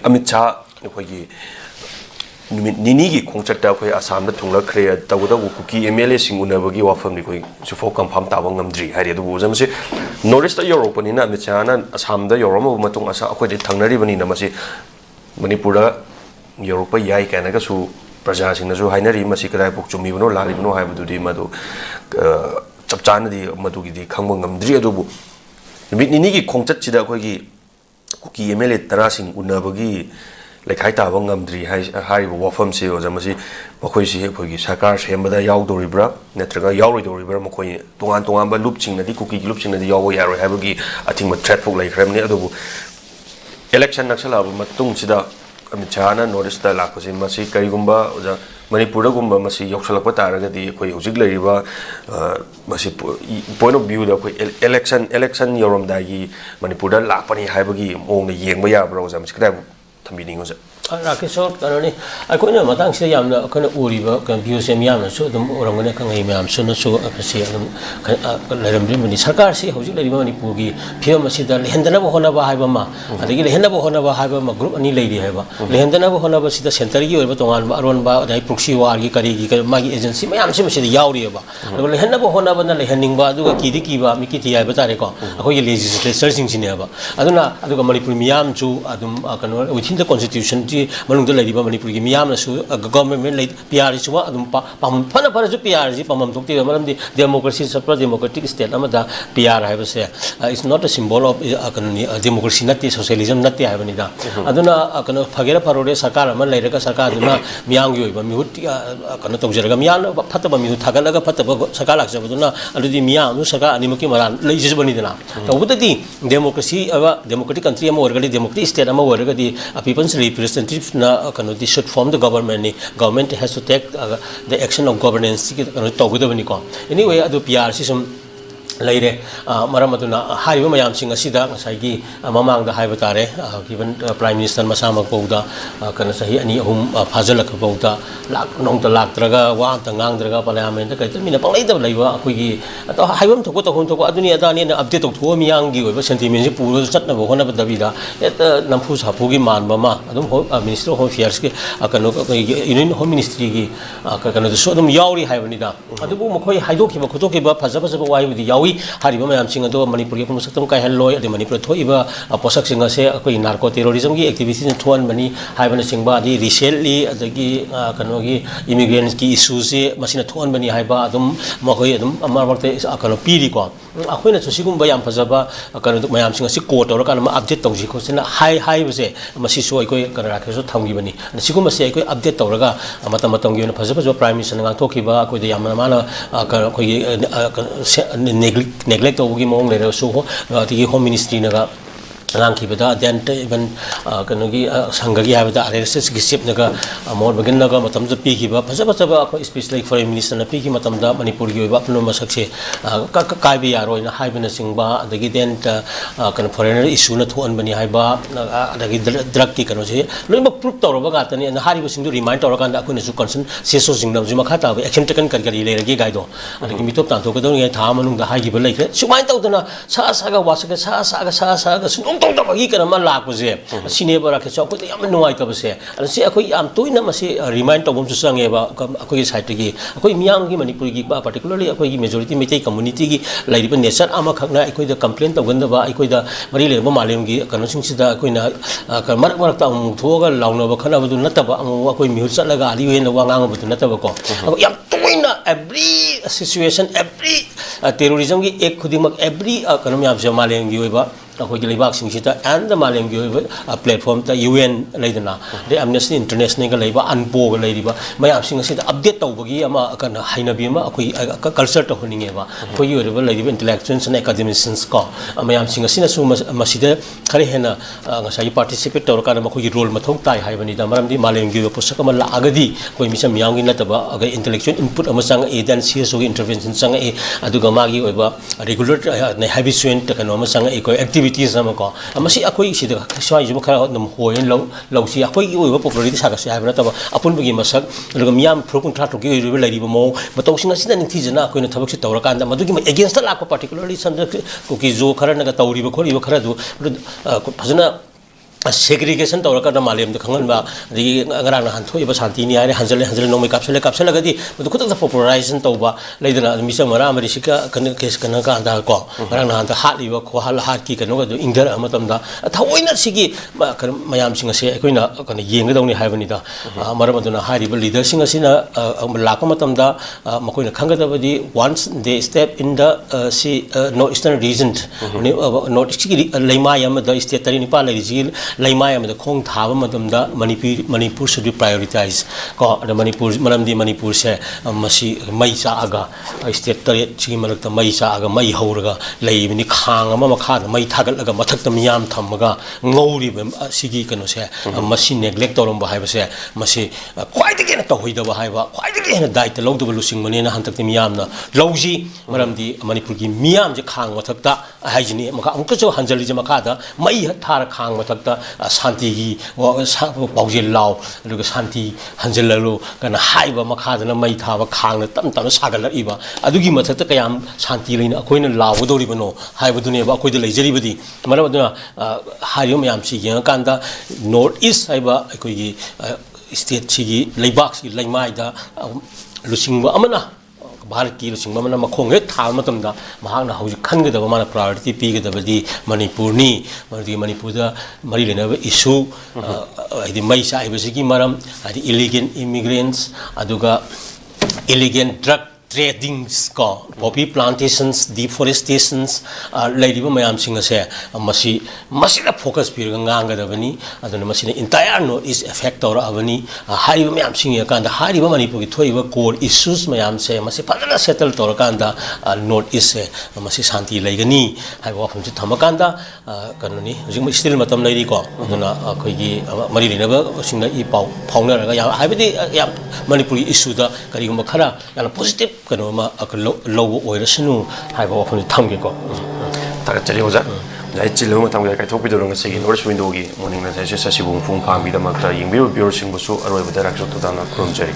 Amcu ꯑꯩꯈꯣꯏꯒꯤ ꯅꯨꯃꯤꯠ ꯅꯤꯅꯤꯒꯤ ꯈꯣꯡꯆꯠꯇ ꯑꯩꯈꯣꯏ ꯑꯁꯥꯝꯗ ꯊꯨꯡꯂꯛꯈ꯭ꯔꯦ ꯇꯧꯒꯗꯧꯕ ꯀꯨꯀꯤ MLA ꯁꯤꯡ ꯎꯅꯕꯒꯤ ꯋꯥꯐꯝꯗꯤ ꯑꯩꯈꯣꯏ ꯁꯨꯐꯥꯎ ꯀꯟꯐꯥꯔꯝ ꯇꯥꯕ ꯉꯝꯗ꯭ꯔꯤ ꯍꯥꯏꯔꯤ ꯑꯗꯨꯕꯨ ꯃꯁꯤ ꯅꯣꯔꯠ ꯏꯁꯇ ꯌꯧꯔꯛꯄꯅꯤꯅ ꯑꯃꯤꯠꯁꯥꯍꯅ ꯑꯁꯥꯝꯗ ꯌꯧꯔꯝꯃꯕ ꯃꯇꯨꯡ ꯑꯩꯈꯣꯏꯗꯤ ꯊꯪꯅꯔꯤꯕꯅꯤꯅ ꯃꯁꯤ ꯃꯅꯤꯄꯨꯔꯗ ꯌꯧꯔꯛꯄ ꯌꯥꯏ ꯀꯥꯏꯅꯒꯁꯨ प्रजासिंगनसु हाइनरी मसी कदाइफाउ चुम्मीबनो लालिबनो हाइबदुदि मदु चप चानदि मदुगिदि खंब ngamdri adubu नुमित निनिगी खोंचतसिदा अखोइगी कुकी MLA तरासिंग उन्नबगी लेखाइ ताबा ngamdri हारिबो वाफमसे ओजमसि मखोइसि अखोइगी सरकार सेमबदा यावदोरिब्रा नत्रगा यावरोइदोरिब्रा मखोइ तोंगान तोंगानबा लुपसिंगनदि कुकी लुपसिंगनदि यावो यारोइ हाइबगी अथिंग थ्रेट फोक लाइख्रमनि अदुबु इलेक्शन नक्सलाबा मतुंगसिदा अमितशाहना नॉर्थ ईस्ट लापसे मसी करिगुंबा ओजा मणिपुरगुंबा मसी यौसलकपा तारगदि अखोइ हुजिक लैरिबा मसी पॉइंट ऑफ व्यू दा अखोइ इलेक्शन यौरमदागी मणिपुरदा लापनि हाइबगी मोंग येंगबा याब्रा ओजा मसी कदाइ थम्बिनिंग ओजा राकेश कनोनी अखोइना मतंग से यामना अखोइना उरिबा व्यू से यामना सु अदुम ओरंगने खंगै म्याम सुन सु अखसि अदुम लैरमदि सरकार से हुजिक लैरिबा मणिपुरगी फियम असिदा लेहंदनबा होनबा हाइबमा अदगी लेहंदनबा होनबा हाइबमा ग्रुप अनि लैरि हाइबा लेहंदनबा होनबा सिदा सेंटरगी ओइबा तोंगान अरोनबा अदai प्रोक्सी वारगी करिगी मागी एजेंसी मयाम से मसिदा यावरिबा अदु लेहंदनबा होनबा लेहनिंगबा अदुगा किदि किबा मिकी थि हाइबा तारे को अखोइगी लेजिस्लेचर सिंसिनेबा अदुना अदुगा मणिपुर मियाम चु अदुम कनो विथिन द कॉन्स्टिट्यूशन मनुंग लैरिबा मणिपुर की मियामनसु गवर्नमेंट लै पीआर सुवा अदुम पामम फना फरसु पीआर जी पामम थोक्ति मरमदि डेमोक्रेसी सप्रा डेमोक्रेटिक स्टेट अमदा पीआर हाइबसे is not a symbol of कनोनी डेमोक्रेसी नत्ति सोशलिज्म नत्ति हाइबनिदा अदुना कनो फगेरा फरोरे सरकार अम लैरगा सरकार दुना मियांगी ओइबा मिहुत कनो तौजरगा मियान फतबा मिहु थागलगा फतबा सरकार लाक्सबदुना अदुदि मियाम सरकार अनिमकी मरान लैजिबनिदना तौबदि डेमोक्रेसी अबा डेमोक्रेटिक कंट्री अम ओरगदि डेमोक्रेटिक स्टेट अम ओरगदि people's representative na kano this should form the government has to take the action of governance kano tawgudabani ko anyway adu PR system laire maram aduna hariba mayam sing asida ngasai mamang da haiba tare given prime minister masama pauda kana sahi ani ahum phajalak pauda lak nong ta lak traga wa ta ngang traga parliament ka mina panglai da laiba akoi gi to haibam thoko to hon thoko aduni adani na update to tho miyang gi oiba sentiment ji puro chatna bo hona dabida et namfu sapu gi man ba ma adum minister of home affairs ki kano union home ministry gi kano so adum yauri haibani da adubu mokoi haidoki ba khotoki ba phaja phaja ba wai bi yawi Hariba मयाम सिंग अदो मणिपुर की मसक्तम कायहलोय अदि मणिपुर थोइबा पोषक सिंग से अखोइ narco terrorism की activities थोन बनी हाइबन सिंगबा अदि recently अदगी कनो की इमिग्रेंट्स की इशू से मसिना थोन बनी हाइबा अदुम मखोइ अदुम अमरवक्ते कनो पीरी को अखोइना सुसिगुम बयाम फजबा कनो मयाम सिंग से कोट और कान अपडेट तौजी खोसिना हाइ बसे मसि सो अखोइ कनो राखेसो थंगी बनी सिगुम से अखोइ अपडेट तौरगा मतम मतम की फजबा प्राइम मिनिस्टर नगा थोखिबा अखोइ दे यामना माना अखोइ neglect of Gimong letter so the home ministry naga langkibada then even kanogi sangagi have the arrests gisip naga more begin naga matam the piki ba pasaba especially for minister na piki matam da manipur gi ba pno masakse kai bi yaro ina haibana singba adagi then kan foreigner issue na thon bani haiba adagi drug ki kano se loiba proof tawra ga tani na hari sing do remind tawra kan da akuna su concern seso sing da juma khata action taken kan gari le ragi gaido adagi mitop tan to ka do ngai tha manung da hai gi ba lai sumai tawdana sa ga wasaka sa ga sung tong tong gi kana ma lakpase sine bara ke chok ko yam nuai ta base an se akoi am toina ma se remind to bom su sange ba akoi side gi akoi miyang gi manipur gi ba particularly akoi gi majority metai community gi lairi ba nation ama khakna akoi da complaint to ganda ba akoi da mari le ba malem gi kanu sing sida akoi na marak marak ta mu thoga launa ba khana ba du nata ba amu akoi mi hul laga ali wen wa ngang ba du nata ba ko yam toina every situation every terrorism gi ek khuding mak every kanu yam se malem gi ba अखोई लेबाक सिंगसिता and the मालेम गी platform ता UN लेदना दे amnesty international का लेबा अनपो का लेरिबा मयाम सिंगसिता update तौबगी अमा कन हाइनबी अमा अखोई कल्चर तो होनिंगेबा अखोई ओरबा लेरिबा इंटेलेक्चुअल्स एंड एकेडमिशियंस को मयाम सिंगसिना सु मसिदे खरे हेना ngасai पार्टिसिपेट तौर का मखोई रोल मथौ ताई हाइबनी दा मरमदी मालेम गी पोसक अमा लागदी कोई मिसम मियांगी नतबा अगे इंटेलेक्चुअल इनपुट अमा संग एदन सीएसओ गी इंटरवेंशन संग ए अदुगा मागी ओइबा रेगुलर ने हैबिचुएंट कनो अमा संग ए कोई activities amako amasi akoi sida swai jum khara nam hoin lo si akoi oiba popularity saga se habna taba apun bagi masak loga miyam frokun thra thok gi ribe lari mo matau singa sida ning thijana akoi na thabak se tawra kan da madugi against la particularly some ko ki jo khara na ga tawri ba khori ba khara du phajana segregation tꯧꯔꯀꯥꯟꯗ ꯃꯥꯂꯦꯝꯗ ꯈꯪꯍꯟꯕ ꯑꯗꯒꯤ ꯉꯔꯥꯡ ꯅꯍꯥꯟ ꯊꯣꯛꯏꯕ ꯁꯥꯟꯇꯤꯅꯤ ꯍꯥꯏꯔꯦ ꯍꯟꯖꯜꯂꯦ ꯅꯣꯡꯃꯩ ꯀꯥꯞꯁꯜꯂꯒꯗꯤ ꯃꯗꯨ ꯈꯨꯗꯛꯇ ꯄꯣꯄꯨꯂꯔꯥꯏꯖꯦꯁꯟ ꯇꯧꯕ ꯂꯩꯗꯅ ꯃꯤꯆꯝ ꯃꯔꯥ ꯑꯃꯁꯤꯒ ꯀꯦꯁ ꯀꯩꯅꯣ ꯀꯥꯟꯗ ꯀꯣ ꯉꯔꯥꯡ ꯅꯍꯥꯟꯗ ꯍꯥꯠꯂꯤꯕ ꯍꯥꯠꯀꯤ ꯀꯩꯅꯣꯒꯗꯣ ꯏꯪꯊꯔꯛꯑ ꯃꯇꯝꯗ ꯊꯑꯣꯏꯅ ꯁꯤꯒꯤ ꯃꯌꯥꯝꯁꯤꯡ ꯑꯁꯦ ꯑꯩꯈꯣꯏꯅ ꯀꯩꯅꯣ ꯌꯦꯡꯒꯗꯧꯅꯤ ꯍꯥꯏꯕꯅꯤꯗ ꯃꯔꯝ ꯑꯗꯨꯅ ꯍꯥꯏꯔꯤꯕ ꯂꯤꯗꯔꯁꯤꯡ ꯑꯁꯤꯅ ꯂꯥꯛꯄ ꯃꯇꯝꯗ ꯃꯈꯣꯏꯅ ꯈꯪꯒꯗꯕꯗꯤ once they step in the ꯁꯤ north eastern region north eastꯒꯤ ꯂꯩꯃꯥꯏ ꯑꯃꯗ ꯁ꯭ꯇꯦꯠ 39 ꯂꯩꯔꯤꯁꯤꯒꯤ ꯂꯩꯃꯥꯏ ꯑꯃꯗ ꯈꯣꯡ ꯊꯥꯕ ꯃꯇꯝꯗ ꯃꯅꯤꯄꯨꯔ should be prioritized ꯀꯣ ꯑꯗ ꯃꯅꯤꯄꯨꯔ ꯃꯔꯝꯗꯤ ꯃꯅꯤꯄꯨꯔꯁꯦ ꯃꯁꯤ ꯃꯩ ꯆꯥꯛꯑꯒ ꯁ꯭ꯇꯦꯠ 8 ꯁꯤꯒꯤ ꯃꯔꯛꯇ ꯃꯩ ꯆꯥꯛꯑꯒ ꯃꯩ ꯍꯧꯔꯒ ꯂꯩꯕꯅꯤ ꯈꯥꯡ ꯑꯃ ꯃꯈꯥꯗ ꯃꯩ ꯊꯥꯒꯠꯂꯒ ꯃꯊꯛꯇ ꯃꯤꯌꯥꯝ ꯊꯝꯃꯒ ꯉꯧꯔꯤꯕ ꯁꯤꯒꯤ ꯀꯩꯅꯣꯁꯦ ꯃꯁꯤ ꯅꯦꯒ꯭ꯂꯦꯛ ꯇꯧꯔꯝꯕ ꯍꯥꯏꯕꯁꯦ ꯃꯁꯤ ꯈ꯭ꯋꯥꯏꯗꯒꯤ ꯍꯦꯟꯅ ꯇꯧꯍꯩꯗꯕ ꯍꯥꯏꯕ ꯈ꯭ꯋꯥꯏꯗꯒꯤ ꯍꯦꯟꯅ ꯗꯥꯏꯇ ꯂꯧꯗꯕ ꯂꯨꯆꯤꯡꯕꯅꯦꯅ ꯍꯟꯗꯛꯇꯤ ꯃꯤꯌꯥꯝꯅ ꯂꯧꯖꯤ ꯃꯔꯝꯗꯤ ꯃꯅꯤꯄꯨꯔꯒꯤ ꯃꯤꯌꯥꯝꯁꯦ ꯈꯥꯡ ꯃꯊꯛꯇ ꯍꯥꯏꯖꯤꯅꯤ ꯑꯃꯨꯛꯀꯁꯨ ꯍꯟꯖꯜꯂꯤꯁꯦ ꯃꯈꯥꯗ ꯃꯩ ꯊꯥꯔ ꯈꯥꯡ ꯃꯊꯛꯇ ꯁꯥꯟꯇꯤꯒꯤ ꯄꯥꯎꯖꯦꯜ ꯂꯥꯎ ꯑꯗꯨꯒ ꯁꯥꯟꯇꯤ ꯍꯟꯖꯜꯂꯔꯨ ꯀꯩꯅꯣ ꯍꯥꯏꯕ ꯃꯈꯥꯗꯅ ꯃꯩ ꯊꯥꯕ ꯈꯥꯡꯅ ꯇꯞꯅ ꯇꯞꯅ ꯁꯥꯒꯠꯂꯛꯏꯕ ꯑꯗꯨꯒꯤ ꯃꯊꯛꯇ ꯀꯌꯥꯝ ꯁꯥꯟꯇꯤ ꯂꯩꯅ ꯑꯩꯈꯣꯏꯅ ꯂꯥꯎꯒꯗꯧꯔꯤꯕꯅꯣ ꯍꯥꯏꯕꯗꯨꯅꯦꯕ ꯑꯩꯈꯣꯏꯗ ꯂꯩꯖꯔꯤꯕꯗꯤ ꯃꯔꯝ ꯑꯗꯨꯅ ꯍꯥꯏꯔꯤꯕ ꯃꯌꯥꯝꯁꯤ ꯌꯦꯡꯉꯀꯥꯟꯗ ꯅꯣꯔꯠ ꯏꯁ ꯍꯥꯏꯕ ꯑꯩꯈꯣꯏꯒꯤ ꯁ꯭ꯇꯦꯠꯁꯤꯒꯤ ꯂꯩꯕꯥꯛꯁꯤꯒꯤ ꯂꯩꯃꯥꯏꯗ ꯂꯨꯆꯤꯡꯕ ꯑꯃꯅ ꯚꯥꯔꯠꯀꯤ ꯂꯨꯆꯤꯡꯕ ꯑꯃꯅ ꯃꯈꯣꯡ ꯍꯦꯛ ꯊꯥꯕ ꯃꯇꯝꯗ ꯃꯍꯥꯛꯅ ꯍꯧꯖꯤꯛ ꯈꯟꯒꯗꯕ ꯃꯥꯅ ꯄ꯭ꯔꯥꯏꯌꯣꯔꯤꯇꯤ ꯄꯤꯒꯗꯕꯗꯤ ꯃꯅꯤꯄꯨꯔꯅꯤ ꯃꯔꯝꯗꯤ ꯃꯅꯤꯄꯨꯔꯗ ꯃꯔꯤ ꯂꯩꯅꯕ ꯏꯁꯨ ꯍꯥꯏꯗꯤ ꯃꯩ ꯆꯥꯛꯏꯕꯁꯤꯒꯤ ꯃꯔꯝ ꯍꯥꯏꯗꯤ ꯏꯂꯤꯒꯦꯟ ꯏꯃꯤꯒ꯭ꯔꯦꯟꯁ ꯑꯗꯨꯒ elegant drug tradings ko poppy plantations deforestations ꯂꯩꯔꯤꯕ ꯃꯌꯥꯝꯁꯤꯡ ꯑꯁꯦ ꯃꯁꯤꯗ ꯐꯣꯀꯁ ꯄꯤꯔꯒ ꯉꯥꯡꯒꯗꯕꯅꯤ ꯑꯗꯨꯅ ꯃꯁꯤꯅ ꯏꯟꯇꯥꯌꯔ ꯅꯣꯔꯠ ꯏꯁ ꯑꯦꯐꯦꯛ ꯇꯧꯔꯛꯑꯕꯅꯤ ꯍꯥꯏꯔꯤꯕ ꯃꯌꯥꯝꯁꯤꯡ ꯌꯦꯡꯉꯀꯥꯟꯗ ꯍꯥꯏꯔꯤꯕ ꯃꯅꯤꯄꯨꯔꯒꯤ ꯊꯣꯛꯏꯕ ꯀꯣꯔ ꯏꯁꯨꯁ ꯃꯌꯥꯝꯁꯦ ꯃꯁꯤ ꯐꯖꯅ ꯁꯦꯇꯜ ꯇꯧꯔꯀꯥꯟꯗ ꯅꯣꯔꯠ ꯏꯁꯁꯦ ꯃꯁꯤ ꯁꯥꯟꯇꯤ ꯂꯩꯒꯅꯤ ꯍꯥꯏꯕ ꯋꯥꯐꯝꯁꯤ ꯊꯝꯃꯀꯥꯟꯗ ꯀꯩꯅꯣꯅꯤ ꯍꯧꯖꯤꯛ ꯁ꯭ꯇꯤꯜ ꯃꯇꯝ ꯂꯩꯔꯤꯀꯣ ꯑꯗꯨꯅ ꯑꯩꯈꯣꯏꯒꯤ ꯃꯔꯤ ꯂꯩꯅꯕꯁꯤꯡꯗ ꯏ ꯄꯥꯎ ꯐꯥꯎꯅꯔꯒ ꯍꯥꯏꯕꯗꯤ ꯌꯥꯝ ꯃꯅꯤꯄꯨꯔꯒꯤ ꯏꯁꯨꯗ ꯀꯔꯤꯒꯨꯝꯕ ꯈꯔ ꯌꯥꯝꯅ ꯄꯣꯖꯤꯇꯤꯕ ꯀꯩꯅꯣꯃ ꯂꯧꯕ ꯑꯣꯏꯔꯁꯅꯨ ꯍꯥꯏꯕ ꯋꯥꯐꯝꯁꯤ ꯊꯝꯒꯦꯀꯣ ꯊꯥꯒꯠꯆꯔꯤ ꯑꯣꯖꯥ ꯑꯩ ꯆꯤꯜꯂꯕ ꯃꯇꯝꯗ ꯀꯥꯏꯊꯣꯛꯄꯤꯗꯨꯅ ꯉꯁꯤꯒꯤ ꯅꯣꯔꯠ ꯏꯁ ꯋꯤꯟꯗꯣꯒꯤ ꯃꯣꯔꯅꯤꯡ ꯅꯦꯁꯦꯁ ꯑꯁꯤꯕꯨ ꯃꯄꯨꯡ ꯐꯥꯍꯟꯕꯒꯤꯗꯃꯛꯇ ꯌꯦꯡꯕꯤꯔꯤꯕ ꯚ꯭ꯌꯨꯋꯔꯁꯤꯡꯕꯨꯁꯨ ꯑꯔꯣꯏꯕꯗ ꯍꯔꯥꯛꯆ ꯇꯨꯇꯥꯛꯅ ꯈꯨꯔꯨꯝꯖꯔꯤ